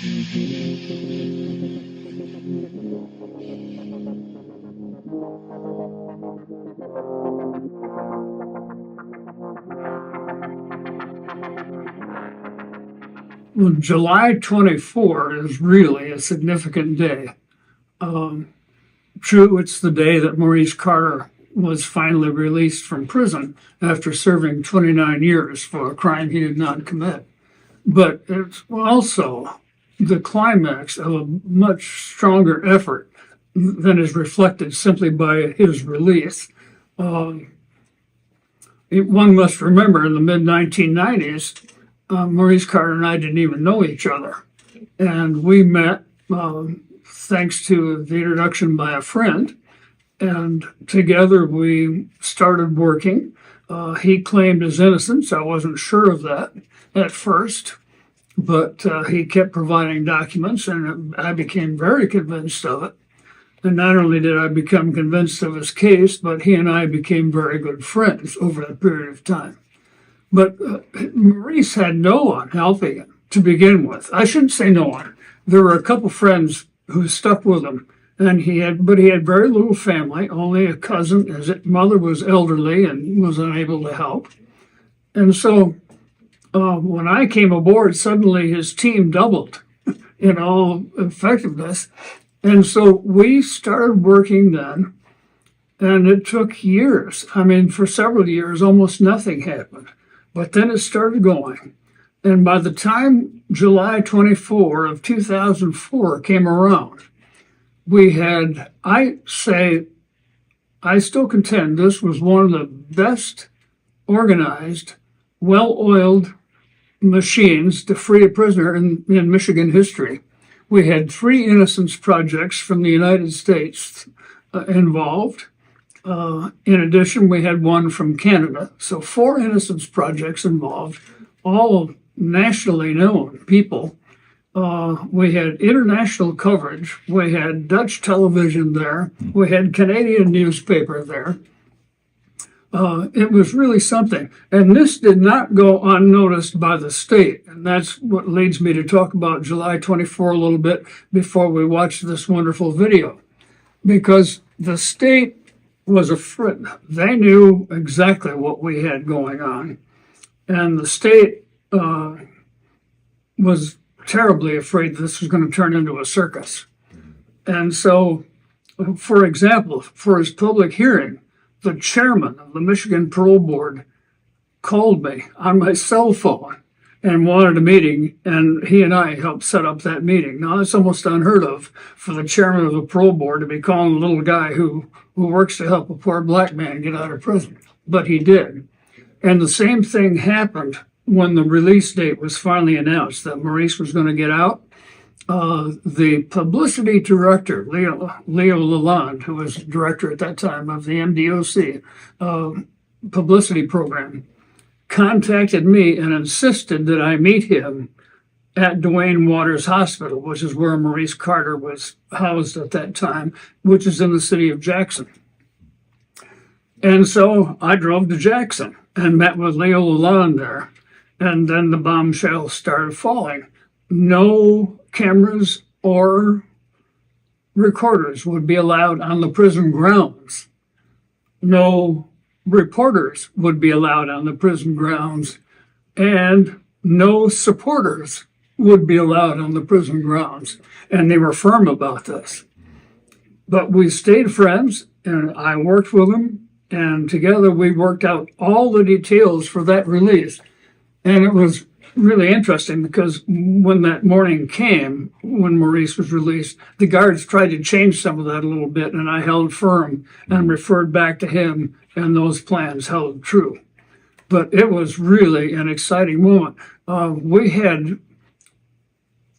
Well, July 24 is really a significant day. True, it's the day that Maurice Carter was finally released from prison after serving 29 years for a crime he did not commit. But it's also the climax of a much stronger effort than is reflected simply by his release. One must remember in the mid-1990s, Maurice Carter and I didn't even know each other. And we met thanks to the introduction by a friend. And together we started working. He claimed his innocence. I wasn't sure of that at first, but he kept providing documents, and I became very convinced of it. And not only did I become convinced of his case, but he and I became very good friends over a period of time. But Maurice had no one helping him to begin with. I shouldn't say no one. There were a couple friends who stuck with him, and he had very little family, only a cousin. His mother was elderly and was unable to help. And so when I came aboard, suddenly his team doubled in all effectiveness. And so we started working then, and it took years. I mean, for several years, almost nothing happened. But then it started going. And by the time July 24 of 2004 came around, we had, I still contend this was one of the best organized, well-oiled machines to free a prisoner in Michigan history. We had 3 innocence projects from the United States involved. In addition, we had one from Canada. So 4 innocence projects involved, all nationally known people. We had international coverage. We had Dutch television there. We had Canadian newspaper there. It was really something. And this did not go unnoticed by the state. And that's what leads me to talk about July 24 a little bit before we watch this wonderful video. Because the state was afraid. They knew exactly what we had going on. And the state was terribly afraid this was going to turn into a circus. And so, for example, for his public hearing, the chairman of the Michigan Parole Board called me on my cell phone and wanted a meeting, and he and I helped set up that meeting. Now, it's almost unheard of for the chairman of the parole board to be calling a little guy who works to help a poor black man get out of prison, but he did. And the same thing happened when the release date was finally announced that Maurice was going to get out. The publicity director, Leo Lalonde, who was director at that time of the MDOC publicity program, contacted me and insisted that I meet him at Duane Waters Hospital, which is where Maurice Carter was housed at that time, which is in the city of Jackson. And so I drove to Jackson and met with Leo Lalonde there. And then the bombshell started falling. No cameras or recorders would be allowed on the prison grounds. No reporters would be allowed on the prison grounds, and no supporters would be allowed on the prison grounds. And they were firm about this. But we stayed friends, and I worked with them, and together we worked out all the details for that release. And it was really interesting because when that morning came, when Maurice was released, the guards tried to change some of that a little bit, and I held firm and referred back to him, and those plans held true. But it was really an exciting moment. We had,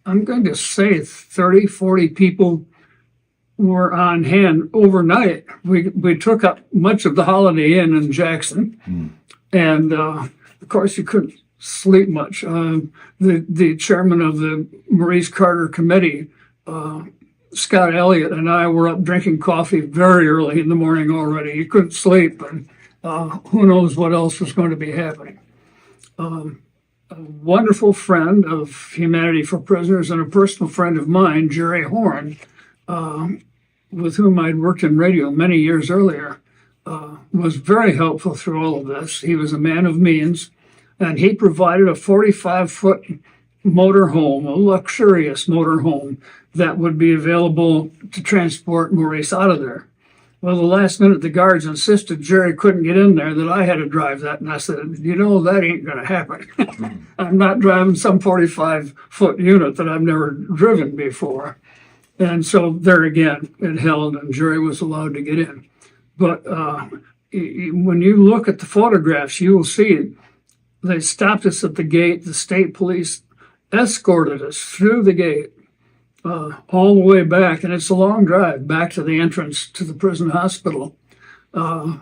I'm going to say 30, 40 people were on hand overnight. We took up much of the Holiday Inn in Jackson. And of course, you couldn't sleep much. The chairman of the Maurice Carter Committee, Scott Elliott, and I were up drinking coffee very early in the morning already. You couldn't sleep, and who knows what else was going to be happening. a wonderful friend of Humanity for Prisoners and a personal friend of mine, Jerry Horn, with whom I'd worked in radio many years earlier, was very helpful through all of this. He was a man of means, and he provided a 45-foot motorhome, a luxurious motorhome that would be available to transport Maurice out of there. Well, the last minute, the guards insisted Jerry couldn't get in there, that I had to drive that. And I said, that ain't going to happen. I'm not driving some 45-foot unit that I've never driven before. And so there again, it held, and Jerry was allowed to get in. But when you look at the photographs, you will see they stopped us at the gate. The state police escorted us through the gate all the way back, and it's a long drive back to the entrance to the prison hospital. And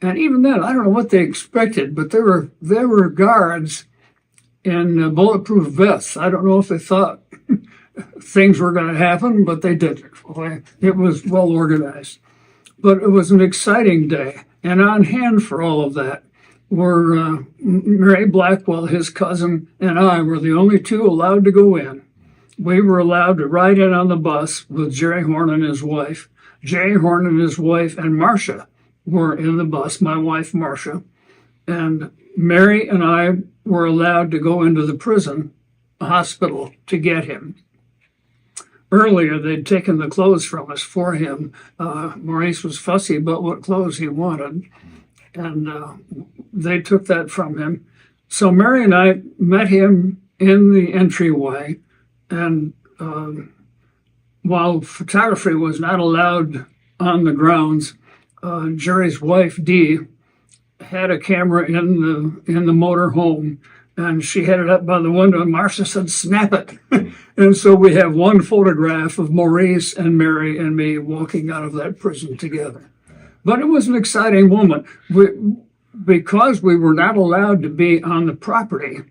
even then, I don't know what they expected, but there were guards in bulletproof vests. I don't know if they thought things were going to happen, but they didn't. It was well organized. But it was an exciting day, and on hand for all of that were Mary Blackwell, his cousin, and I were the only two allowed to go in. We were allowed to ride in on the bus with Jerry Horn and his wife. Jerry Horn and his wife and Marcia were in the bus, my wife Marcia. And Mary and I were allowed to go into the prison hospital to get him. Earlier, they'd taken the clothes from us for him. Maurice was fussy about what clothes he wanted, and they took that from him. So Mary and I met him in the entryway. And while photography was not allowed on the grounds, Jerry's wife, Dee, had a camera in the motor home, and she had it up by the window, and Marcia said, "Snap it." And so we have one photograph of Maurice and Mary and me walking out of that prison together. But it was an exciting moment. Because we were not allowed to be on the property,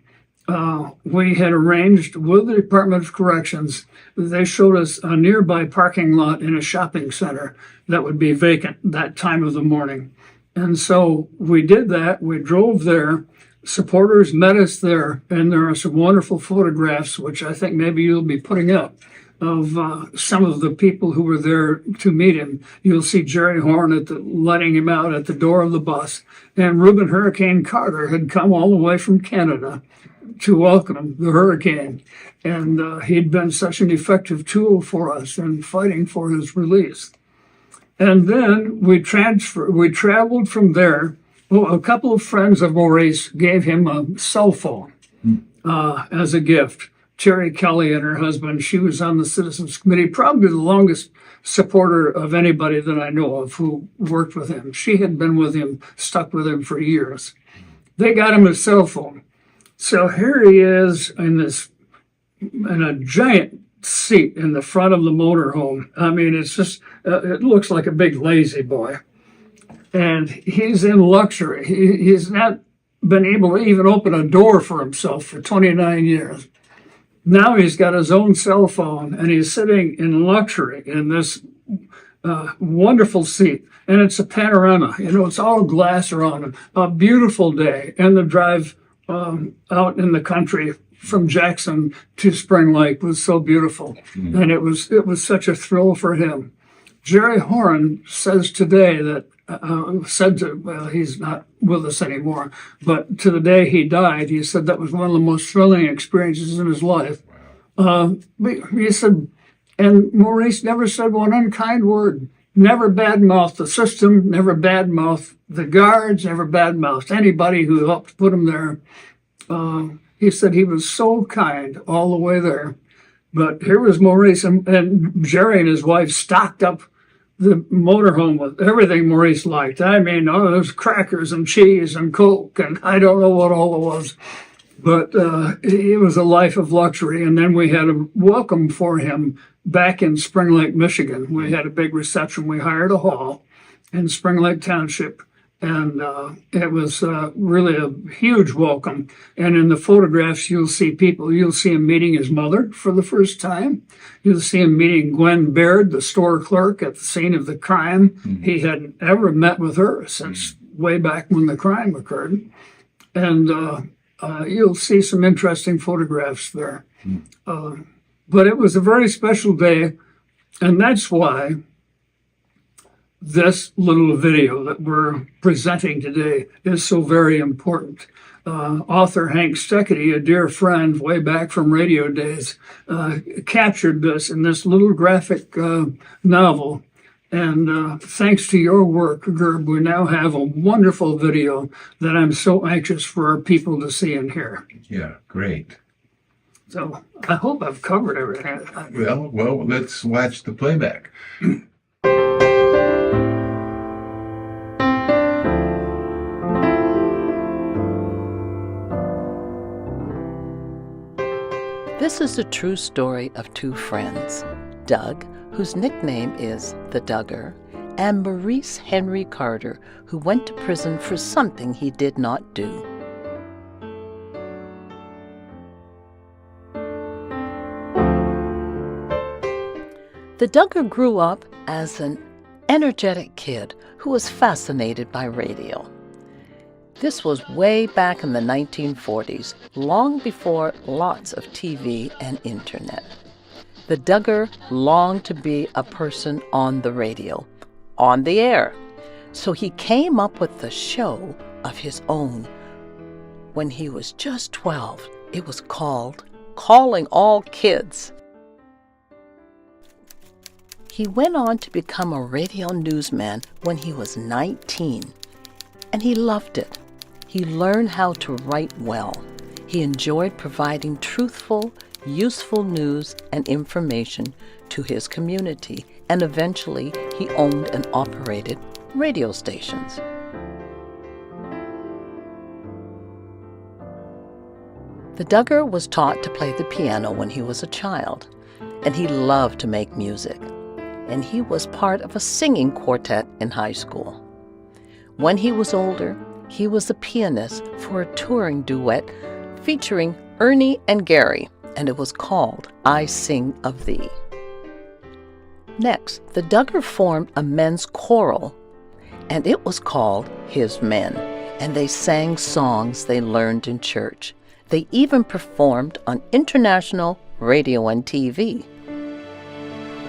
we had arranged with the Department of Corrections. They showed us a nearby parking lot in a shopping center that would be vacant that time of the morning. And so we did that. We drove there. Supporters met us there. And there are some wonderful photographs, which I think maybe you'll be putting up, of some of the people who were there to meet him. You'll see Jerry Horn letting him out at the door of the bus. And Reuben Hurricane Carter had come all the way from Canada to welcome the hurricane. And he'd been such an effective tool for us in fighting for his release. And then we traveled from there. Well, a couple of friends of Maurice gave him a cell phone as a gift. Terry Kelly and her husband, she was on the Citizens Committee, probably the longest supporter of anybody that I know of who worked with him. She had been with him, stuck with him for years. They got him a cell phone. So here he is in a giant seat in the front of the motorhome. I mean, it's just, it looks like a big lazy boy. And he's in luxury. He's not been able to even open a door for himself for 29 years. Now he's got his own cell phone, and he's sitting in luxury in this wonderful seat. And it's a panorama. It's all glass around him. A beautiful day. And the drive out in the country from Jackson to Spring Lake was so beautiful. And it was such a thrill for him. Jerry Horn says today that, he's not with us anymore, but to the day he died, he said that was one of the most thrilling experiences in his life. He said, and Maurice never said one unkind word, never badmouthed the system, never badmouthed the guards, never badmouthed anybody who helped put him there. He said he was so kind all the way there. But here was Maurice, and Jerry and his wife stocked up the motorhome with everything Maurice liked. I mean, there's crackers and cheese and Coke, and I don't know what all it was. But it was a life of luxury. And then we had a welcome for him back in Spring Lake, Michigan. We had a big reception. We hired a hall in Spring Lake Township. And it was really a huge welcome. And in the photographs, you'll see him meeting his mother for the first time. You'll see him meeting Gwen Baird, the store clerk at the scene of the crime. Mm-hmm. He hadn't ever met with her since way back when the crime occurred. And You'll see some interesting photographs there. But it was a very special day, and that's why this little video that we're presenting today is so very important. Author Hank Steckity, a dear friend way back from radio days, captured this in this little graphic novel. And thanks to your work, Gerb, we now have a wonderful video that I'm so anxious for our people to see and hear. Yeah, great. So I hope I've covered everything. Well, let's watch the playback. This is a true story of two friends, Doug, whose nickname is the Douger, and Maurice Henry Carter, who went to prison for something he did not do. The Douger grew up as an energetic kid who was fascinated by radio. This was way back in the 1940s, long before lots of TV and internet. The Douger longed to be a person on the radio, on the air. So he came up with the show of his own. When he was just 12, it was called Calling All Kids. He went on to become a radio newsman when he was 19, and he loved it. He learned how to write well. He enjoyed providing truthful, useful news and information to his community, and eventually he owned and operated radio stations. The Douger was taught to play the piano when he was a child, and he loved to make music, and he was part of a singing quartet in high school. When he was older, he was a pianist for a touring duet featuring Ernie and Gary, and it was called I Sing of Thee. Next, the Douger formed a men's choral, and it was called His Men, and they sang songs they learned in church. They even performed on international radio and TV.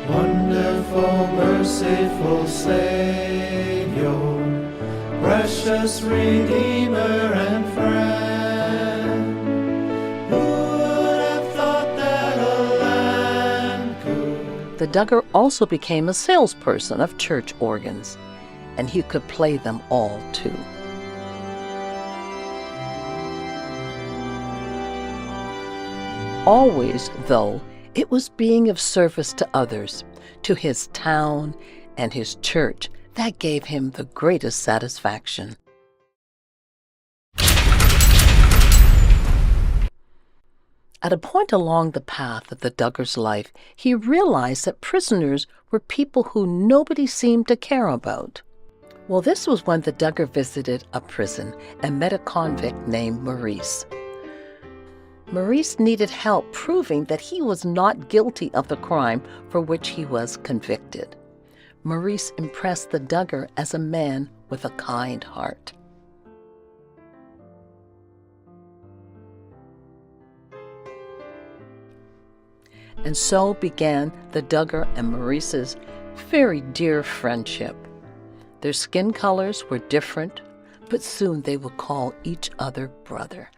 Wonderful, merciful Savior, precious Redeemer and friend, who would have thought that a lamb could... The Douger also became a salesperson of church organs, and he could play them all too. Always, though, it was being of service to others, to his town and his church, that gave him the greatest satisfaction. At a point along the path of the Douger's life, he realized that prisoners were people who nobody seemed to care about. Well, this was when the Douger visited a prison and met a convict named Maurice. Maurice needed help proving that he was not guilty of the crime for which he was convicted. Maurice impressed the Douger as a man with a kind heart. And so began the Douger and Maurice's very dear friendship. Their skin colors were different, but soon they would call each other brother.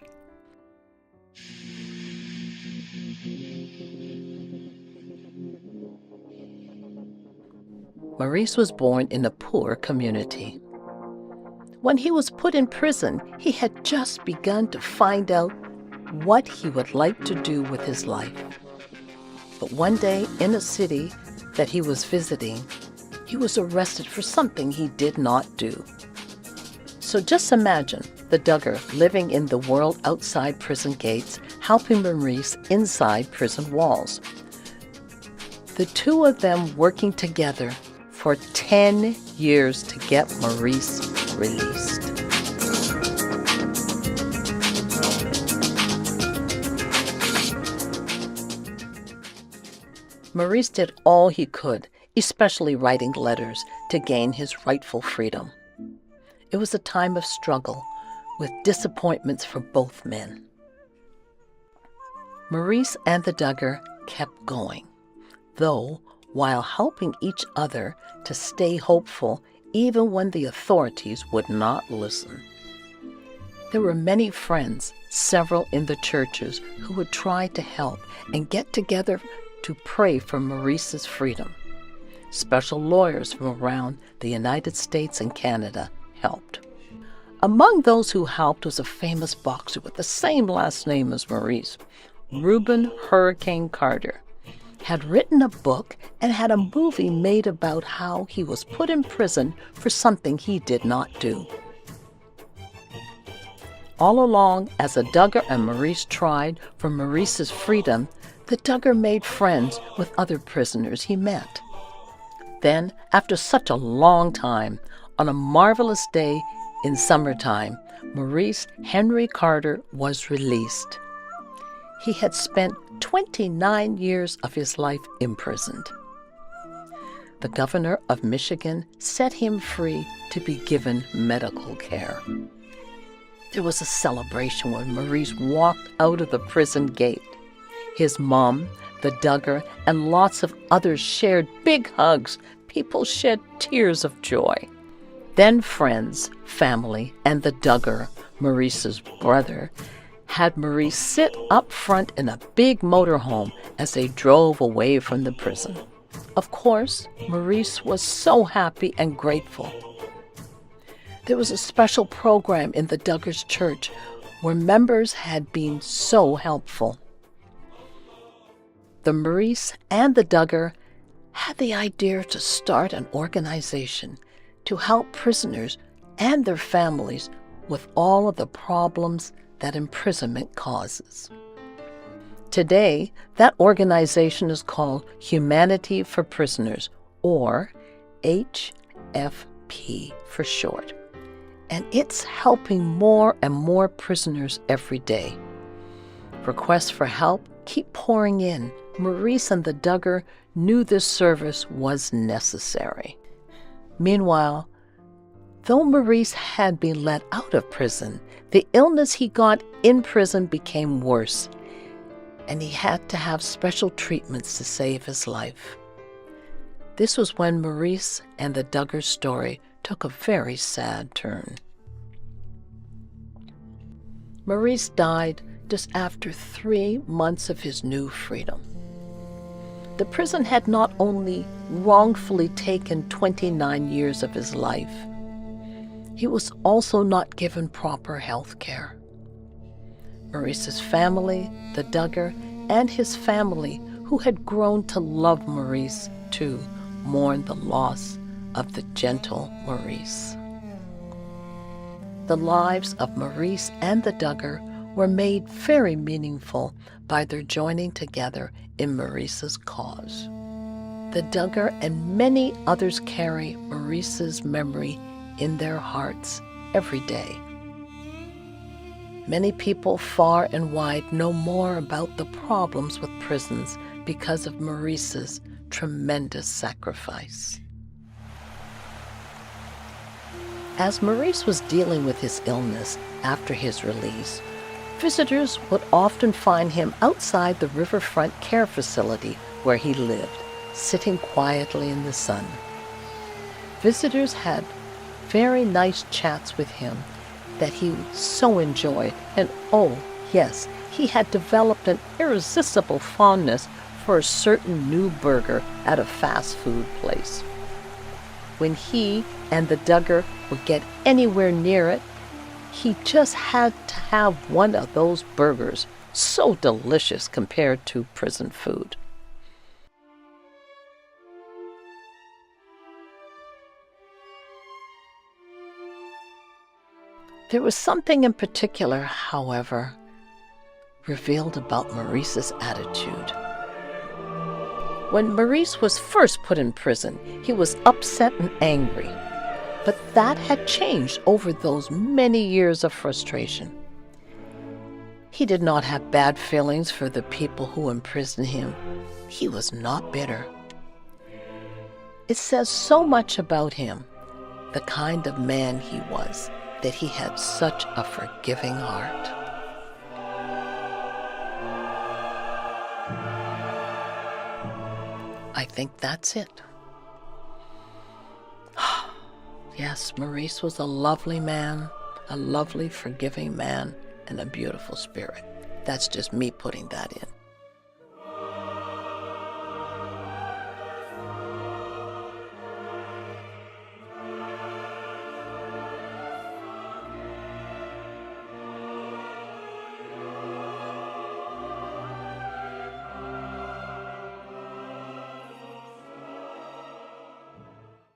Maurice was born in a poor community. When he was put in prison, he had just begun to find out what he would like to do with his life. But one day in a city that he was visiting, he was arrested for something he did not do. So just imagine the Douger living in the world outside prison gates, helping Maurice inside prison walls. The two of them working together for 10 years to get Maurice released. Maurice did all he could, especially writing letters, to gain his rightful freedom. It was a time of struggle, with disappointments for both men. Maurice and the Douger kept going, though while helping each other to stay hopeful even when the authorities would not listen. There were many friends, several in the churches, who would try to help and get together to pray for Maurice's freedom. Special lawyers from around the United States and Canada helped. Among those who helped was a famous boxer with the same last name as Maurice, Reuben "Hurricane" Carter. Had written a book and had a movie made about how he was put in prison for something he did not do. All along, as the Douger and Maurice tried for Maurice's freedom, the Douger made friends with other prisoners he met. Then, after such a long time, on a marvelous day in summertime, Maurice Henry Carter was released. He had spent 29 years of his life imprisoned. The governor of Michigan set him free to be given medical care. There was a celebration when Maurice walked out of the prison gate. His mom, the Douger, and lots of others shared big hugs. People shed tears of joy. Then friends, family, and the Douger, Maurice's brother, had Maurice sit up front in a big motorhome as they drove away from the prison. Of course, Maurice was so happy and grateful. There was a special program in the Douger's church where members had been so helpful. The Maurice and the Douger had the idea to start an organization to help prisoners and their families with all of the problems that imprisonment causes. Today, that organization is called Humanity for Prisoners, or HFP for short. And it's helping more and more prisoners every day. Requests for help keep pouring in. Maurice and the Douger knew this service was necessary. Meanwhile, though Maurice had been let out of prison, the illness he got in prison became worse, and he had to have special treatments to save his life. This was when Maurice and the Douger's story took a very sad turn. Maurice died just after 3 months of his new freedom. The prison had not only wrongfully taken 29 years of his life, he was also not given proper health care. Maurice's family, the Douger, and his family, who had grown to love Maurice, too, mourned the loss of the gentle Maurice. The lives of Maurice and the Douger were made very meaningful by their joining together in Maurice's cause. The Douger and many others carry Maurice's memory in their hearts every day. Many people far and wide know more about the problems with prisons because of Maurice's tremendous sacrifice. As Maurice was dealing with his illness after his release, visitors would often find him outside the riverfront care facility where he lived, sitting quietly in the sun. Visitors had very nice chats with him that he so enjoyed, and oh yes, he had developed an irresistible fondness for a certain new burger at a fast food place. When he and the Douger would get anywhere near it, he just had to have one of those burgers, so delicious compared to prison food. There was something in particular, however, revealed about Maurice's attitude. When Maurice was first put in prison, he was upset and angry. But that had changed over those many years of frustration. He did not have bad feelings for the people who imprisoned him. He was not bitter. It says so much about him, the kind of man he was, that he had such a forgiving heart. I think that's it. Yes, Maurice was a lovely man, a lovely, forgiving man, and a beautiful spirit. That's just me putting that in.